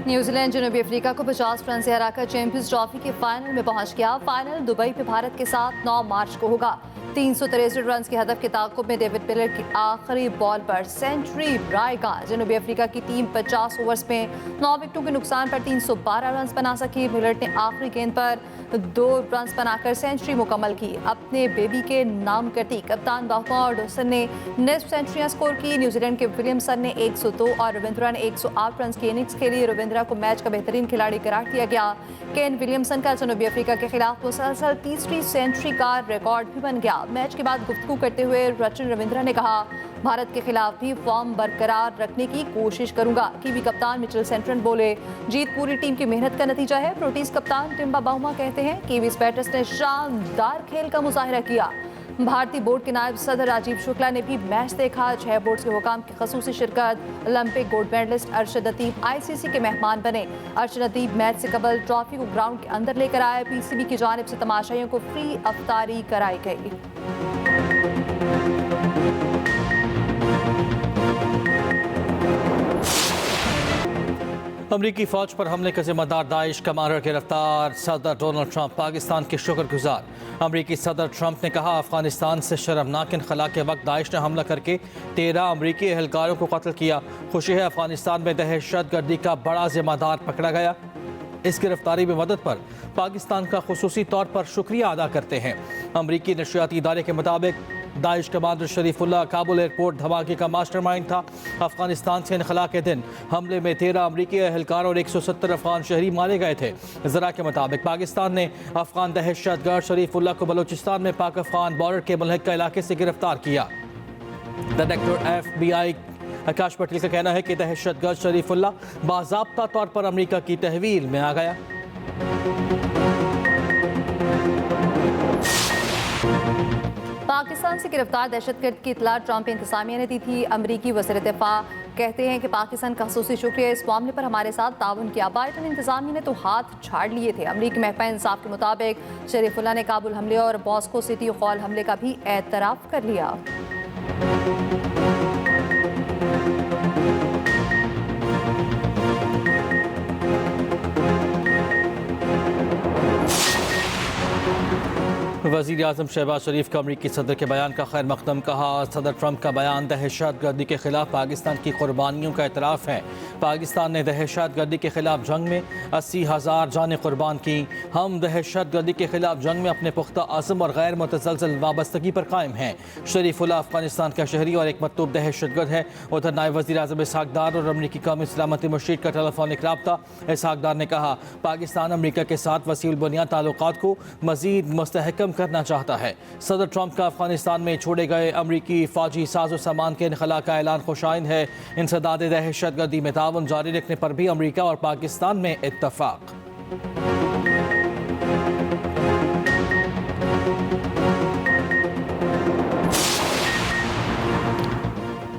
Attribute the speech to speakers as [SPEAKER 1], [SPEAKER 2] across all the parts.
[SPEAKER 1] New Zealand जनूबी Africa को 50 run से हराकर चैंपियंस ट्रॉफी के फाइनल में पहुंच गया। फाइनल दुबई में भारत के साथ 9 मार्च को होगा। 363 रन के हदफ के ताक़ुब में डेविड मिलर की आखिरी बॉल पर सेंचुरी बनाएगा। जनूबी अफ्रीका की टीम 50 ओवर्स में 9 विकेटों के नुकसान पर 312 रन बना सकी। मिलर ने आखिरी गेंद पर 2 रन बनाकर सेंचुरी मुकम्मल की। अपने बेबी के नाम करती कप्तान बाहुमा डॉसन ने निस्फ सेंचुरियां स्कोर की। न्यूजीलैंड के विलियमसन ने 102 और रविंद्रा ने 108 रन की इनिंग्स खेली। रविंद्रा को मैच का बेहतरीन खिलाड़ी करार दिया गया। केन विलियमसन का जनूबी अफ्रीका के खिलाफ मुसलसल तीसरी सेंचुरी का रिकॉर्ड भी बन गया। मैच के बाद गुफ्तगू करते हुए सचिन रविंद्रा ने कहा, भारत के खिलाफ भी फॉर्म बरकरार रखने की कोशिश करूंगा। कीवी कप्तान मिचेल सेंटरन बोले, जीत पूरी टीम की मेहनत का नतीजा है। प्रोटीज कप्तान टिम्बा बाहुमा कहते हैं, कीवीज बैटर्स ने शानदार खेल का मुजाहिरा किया। भारतीय बोर्ड के नायब सदर राजीव शुक्ला ने भी मैच देखा। 6 बोर्ड्स के हुकाम की खसूसी शिरकत। Olympic gold medallist Arshad Atib ICC के मेहमान बने। अरशद अतीब मैच से कबल ट्रॉफी को ग्राउंड के अंदर लेकर आए। PCB की जानिब से तमाशाइयों को फ्री अफ्तारी कराई गई।
[SPEAKER 2] अमरीकी फौज पर हमले का जिम्मेदार दाइश कमांडर गिरफ्तार। सदर डोनाल्ड ट्रंप पाकिस्तान के शुक्रगुजार। अमरीकी सदर ट्रंप ने कहा, अफगानिस्तान से शर्मनाक इनखला के वक्त दाइश ने हमला करके 13 अमरीकी एहलकारों को कत्ल किया। खुशी है, अफगानिस्तान में दहशतगर्दी का बड़ा जिम्मेदार पकड़ा गया। इस गिरफ्तारी में मदद पर पाकिस्तान का खुसूसी तौर पर शुक्रिया अदा करते हैं। अमरीकी नशरियाती इदारे के मुताबिक Daesh commander Sharifullah Kabul airport धमाके का मास्टरमाइंड था। अफगानिस्तान से इनखला के दिन हमले में 13 अमरीकी एहलकार और 170 अफगान शहरी मारे गए थे। ज़रा के मुताबिक पाकिस्तान ने अफगान दहशतगर्द शरीफुल्लाह को बलूचिस्तान में पाक अफगान बॉर्डर के मुल्हिका इलाके से गिरफ्तार किया। डायरेक्टर FBI आकाश पटेल का कहना है कि दहशतगर्द शरीफुल्लाह बाज़ाब्ता तौर पर अमरीका की तहवील में आ गया।
[SPEAKER 1] पाकिस्तान से गिरफ्तार दहशतगर्द की इतला ट्रंप इंतजामिया ने दी थी। अमरीकी वज़ीर दिफा कहते हैं कि पाकिस्तान का खसूसी शुक्रिया, इस मामले पर हमारे साथ ताउन किया। बाइडन इंतजामिया ने तो हाथ झाड़ लिए थे। अमरीकी महकमा इंसाफ के मुताबिक शरीफुल्लाह ने काबुल हमले और बॉस्को सिटी हॉल हमले का भी एतराफ़ कर लिया।
[SPEAKER 2] वज़ीर आज़म शहबाज शरीफ का अमरीकी सदर के बयान का खैर मकदम कहा। सदर ट्रंप का बयान दहशतगर्दी के खिलाफ पाकिस्तान की कुर्बानियों का एतराफ़ है। पाकिस्तान ने दहशतगर्दी के खिलाफ जंग में 80,000 जानें कुर्बान की। हम दहशतगर्दी के खिलाफ जंग में अपने पुख्ता आज़म और गैर मुतसलसल वाबस्तगी पर कायम हैं। शरीफुल्लाह अफगानिस्तान का शहरी और एक मतलूब दहशतगर्द है। उधर नायब वज़ीर आज़म इसहाक डार और अमरीकी कौमी सलामती मुशीर का टेलीफोनिक रब्ता। इसहाक डार ने कहा, पाकिस्तान अमरीका के साथ वसीउल बुनियाद ताल्लुकात को मज़ीद मुस्तहकम करना चाहता है। सदर ट्रंप का अफगानिस्तान में छोड़े गए अमरीकी फौजी साजो सामान के इनखला का ऐलान खुशाइन है। इंसदाद दहशतगर्दी में ताउन जारी रखने पर भी अमरीका और पाकिस्तान में इत्तफाक।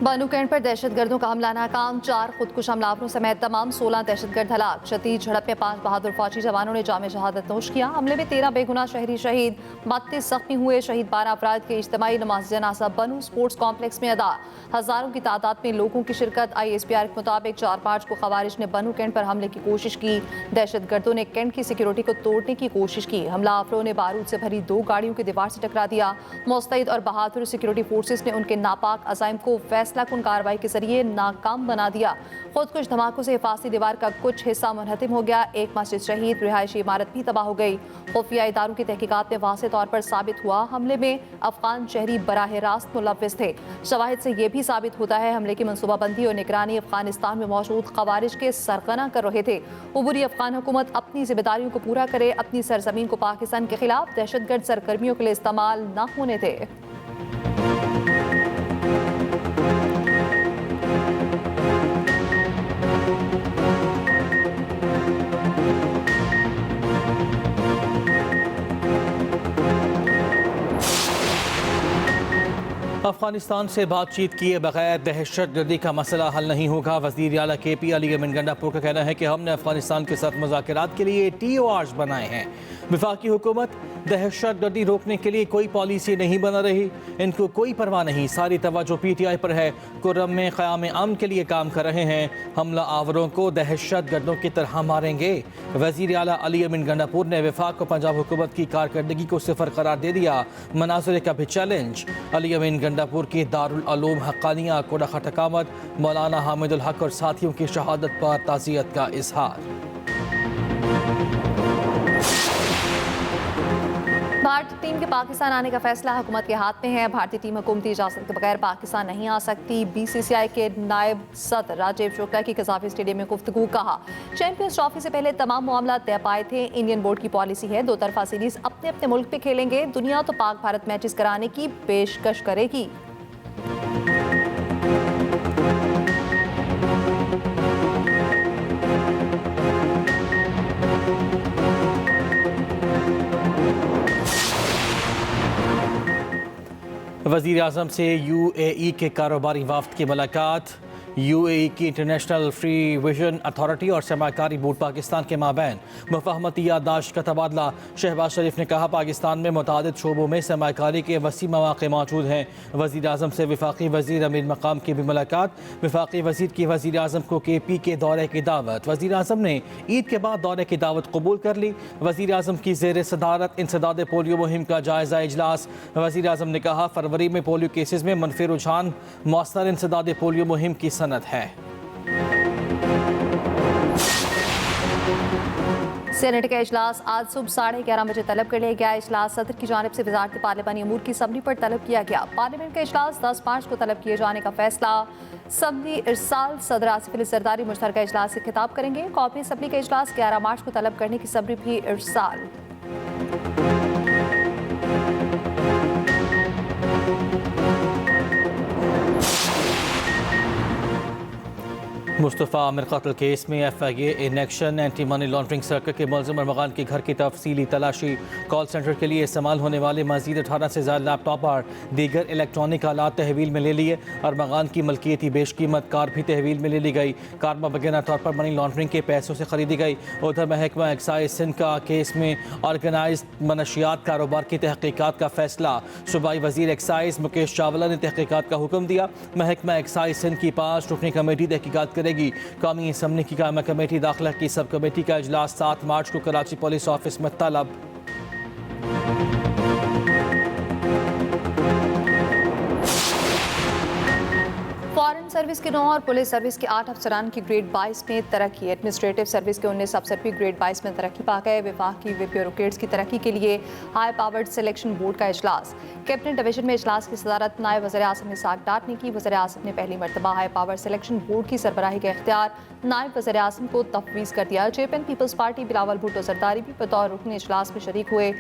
[SPEAKER 1] बानू कैंट पर दहशतगर्दों का हमला नाकाम। 4 खुदकुश हमलावरों समेत तमाम 16 दहशतगर्द हलाक। शदीद झड़प में 5 बहादुर फौजी जवानों ने जाम शहादत नोश किया। हमले में 13 बेगुनाह शहरी शहीद, 32 जख्मी हुए। शहीद 12 अफराद के इज्तिमाई नमाज जनाजा बनू स्पोर्ट्स कॉम्प्लेक्स में अदा। हजारों की तादाद में लोगों की शिरकत। ISPR के मुताबिक 4 मार्च को खवारिज ने बनू कैंट पर हमले की कोशिश की। दहशतगर्दों ने कैंट की सिक्योरिटी को तोड़ने की कोशिश की। हमलावरों ने बारूद से भरी 2 गाड़ियों की दीवार से टकरा दिया। मुस्तैद और बहादुर सिक्योरिटी फोर्सेस ने उनके नापाक अज़ाइम को फैसला कुन कार्रवाई के जरिए नाकाम बना दिया। खुदकुश धमाकों से हिफाजती दीवार का कुछ हिस्सा मुनहतिम हो गया। एक मस्जिद शहीद, रिहायशी इमारत भी तबाह हो गई। खुफिया इदारों की तहकीकात में वाज़ेह तौर पर साबित हुआ हमले में अफगान शहरी बराह रास्त मुलव्विस थे। शवाहिद से यह भी साबित होता है हमले की मनसूबाबंदी और निगरानी अफगानिस्तान में मौजूद खवारिज के सरगना कर रहे थे। उबूरी अफगान हुकूमत अपनी जिम्मेदारियों को पूरा करे। अपनी सरजमीन को पाकिस्तान के खिलाफ दहशतगर्द सरगर्मियों के लिए इस्तेमाल न होने दे।
[SPEAKER 2] अफगानिस्तान से बातचीत किए बगैर दहशतगर्दी का मसला हल नहीं होगा। वज़ीर आला KP अली अमीन गंडापुर का कहना है कि हमने अफगानिस्तान के साथ मुज़ाकरात के लिए TORs बनाए हैं। वफाकी हुकूमत दहशतगर्दी रोकने के लिए कोई पॉलिसी नहीं बना रही, इनको कोई परवाह नहीं, सारी तवज्जो PTI पर है। कुर्रम में क़याम अमन के लिए काम कर रहे हैं, हमला आवरों को दहशतगर्दों की तरह मारेंगे। वज़ीर आला अली अमीन गंडापुर ने वफाक को पंजाब हुकूमत की कारकर्दगी को सिफर करार दे दिया। मनाज़िर का भी चैलेंज। अली अमीन गंडापुर की दारुल उलूम हक्कानिया कोड़ा खटकामत मौलाना हामिदुल हक और साथियों की शहादत पर ताज़ियत का इजहार।
[SPEAKER 1] भारतीय टीम के पाकिस्तान आने का फैसला हुकूमत के हाथ में है। भारतीय टीम हुकूमती इजाज़त के बगैर पाकिस्तान नहीं आ सकती। BCCI के नायब सदर राजीव शुक्ला की कज़ाफी स्टेडियम में गुफ्तगू। कहा, चैंपियंस ट्रॉफी से पहले तमाम मामला तय पाए थे। इंडियन बोर्ड की पॉलिसी है दो तरफा सीरीज अपने अपने मुल्क पे खेलेंगे। दुनिया तो पाक भारत मैचेस कराने की पेशकश करेगी।
[SPEAKER 2] वज़ीर आज़म से UAE के कारोबारी वफ़द की मुलाकात। UAE की इंटरनेशनल फ्री विजन अथॉरिटी और सरमाकारी बोर्ड पाकिस्तान के माबैन मुफ़ाहमती याददाश्त का तबादला। शहबाज शरीफ ने कहा, पाकिस्तान में मुतादिद शोबों में सरमाकारी के वसी मौक़े मौजूद हैं। वज़ीर आज़म से वफाकी वज़ीर अमीर मकाम की भी मुलाकात। वफाकी वज़ीर की वज़ीर आज़म को KP के दौरे की दावत। वज़ीर आज़म ने ईद के बाद दौरे की दावत कबूल कर ली। वज़ीर आज़म की ज़ेर सदारत इंसदाद पोलियो मुहिम का जायज़ा इजलास। वज़ीर आज़म ने कहा, फरवरी में पोलियो केसेस में मनफी रुझान, मौसर इंसदाद पोलियो मुहिम की सनद है।
[SPEAKER 1] सेनेट का इजलास आज सुबह 11:30 बजे तलब कर लिया गया। इजलास सदर की जानिब से वजारत पार्लिमानी अमूर की असम्बली पर तलब किया गया। पार्लियामेंट का इजलास 10 मार्च को तलब किए जाने का फैसला। असम्बली इरसाल सदर आसिफ अली जरदारी मुश्तरका इजलास से खिताब करेंगे। कौमी असम्बली का इजलास 11 मार्च को तलब करने की सबरी भी इरसाल।
[SPEAKER 2] मुस्तफ़ा आमिर कत्ल केस में FIA in action anti money laundering circle के मुलज़िम अरमगान के घर की तफसीली तलाशी। कॉल सेंटर के लिए इस्तेमाल होने वाले मज़ीद 18 से ज़्यादा लैपटॉप और दीगर इलेक्ट्रॉनिक आलात तहवील में ले लिए। अरमगान की मलकियती बेशकीमत कार भी तहवील में ले ली गई। कार मुबैना तौर पर मनी लॉन्ड्रिंग के पैसों से खरीदी गई। उधर महकमा एक्साइज सिंध का केस में ऑर्गेनाइज मनशियात कारोबार की तहकीकात का फैसला। सूबाई वज़ीर एक्साइज मुकेश चावला ने तहकीकात का हुक्म दिया। महकमा एक्साइज सिंध की 5 रुकनी कमेटी तहकीकात करेगी। कौमी असम्बली की कायमा कमेटी दाखिला की सब कमेटी का इजलास 7 मार्च को कराची पुलिस ऑफिस में तलब।
[SPEAKER 1] फॉरेन सर्विस के 9 और पुलिस सर्विस के 8 अफसरान की ग्रेड 22 में तरक्की। एडमिनिस्ट्रेटिव सर्विस के 19 अफसर भी ग्रेड 22 में तरक्की पा गए। विफाकी ब्यूरोक्रेट्स की तरक्की के लिए हाई पावर्ड सिलेक्शन बोर्ड का इजलास। कैबिनेट डिवीजन में इजलास की सदारत नायब वज़ीर आज़म इसाक डार ने की। वज़ीर आज़म ने पहली मरतबा हाई पावर सिलेक्शन बोर्ड की सरबराही का इख्तियार नायब वज़ीर आज़म को तफवीज़ कर दिया। Chairman Peoples Party Bilawal Bhutto Zardari भी बतौर रुकन इजलास में शरीक हुए।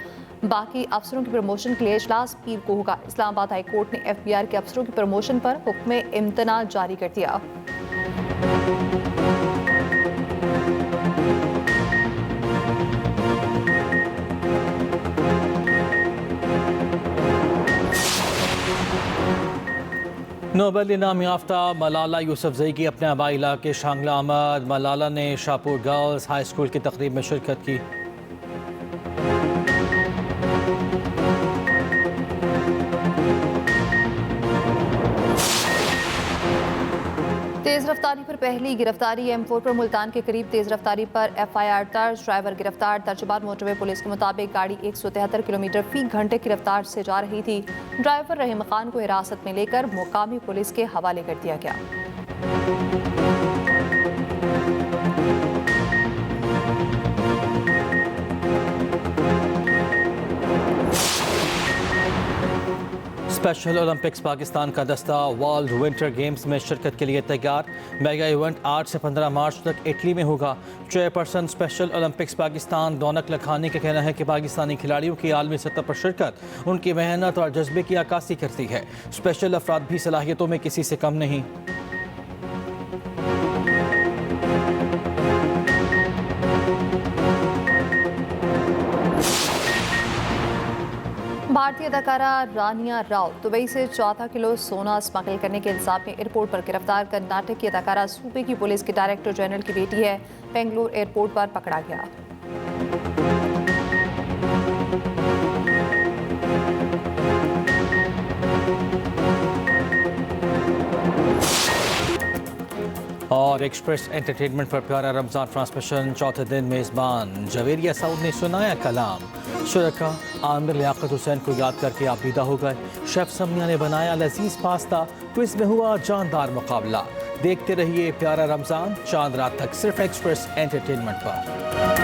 [SPEAKER 1] बाकी अफसरों की प्रमोशन के लिए इजलास पीर को होगा। इस्लामाबाद हाई कोर्ट ने FBR के अफसरों की प्रमोशन पर हुक्म इम्तना जारी कर दिया।
[SPEAKER 2] नोबेल इनाम याफ्ता मलाला यूसुफजई की अपने आबाई इलाके शांगला आमद। मलाला ने शाहपुर गर्ल्स हाई स्कूल की तकरीब में शिरकत की।
[SPEAKER 1] तेज रफ्तारी पर पहली गिरफ्तारी। M4 पर मुल्तान के करीब तेज रफ्तारी पर FIR दर्ज। ड्राइवर गिरफ्तार। तर्जुबान मोटरवे पुलिस के मुताबिक गाड़ी 173 किलोमीटर फी घंटे की रफ्तार से जा रही थी। ड्राइवर रहीम खान को हिरासत में लेकर मुकामी पुलिस के हवाले कर दिया गया।
[SPEAKER 2] स्पेशल ओलंपिक्स पाकिस्तान का दस्ता वर्ल्ड विंटर गेम्स में शिरकत के लिए तैयार। मेगा इवेंट 8 से 15 मार्च तक इटली में होगा। चेयरपर्सन स्पेशल ओलंपिक्स पाकिस्तान रौनक लखानी का कहना है कि पाकिस्तानी खिलाड़ियों की आलमी सतह पर शिरकत उनकी मेहनत और जज्बे की अक्कासी करती है। स्पेशल अफराद भी सलाहियतों में किसी से कम नहीं।
[SPEAKER 1] भारतीय अदाकारा रानिया राव दुबई से 14 किलो सोना स्मगल करने के इल्जाम में एयरपोर्ट पर गिरफ्तार। कर्नाटक की अदाकारा सूबे की पुलिस के डायरेक्टर जनरल की बेटी है। बेंगलुरु एयरपोर्ट पर पकड़ा गया।
[SPEAKER 2] और एक्सप्रेस एंटरटेनमेंट पर प्यारा रमजान ट्रांसमिशन चौथे दिन मेज़बान जवेरिया सऊद ने सुनाया कलाम। शुरका आमिर लियाकत हुसैन को याद करके आबीदा हो गए। शेफ समिया ने बनाया लजीज पास्ता। क्विज में हुआ जानदार मुकाबला। देखते रहिए प्यारा रमजान चांद रात तक सिर्फ एक्सप्रेस एंटरटेनमेंट पर।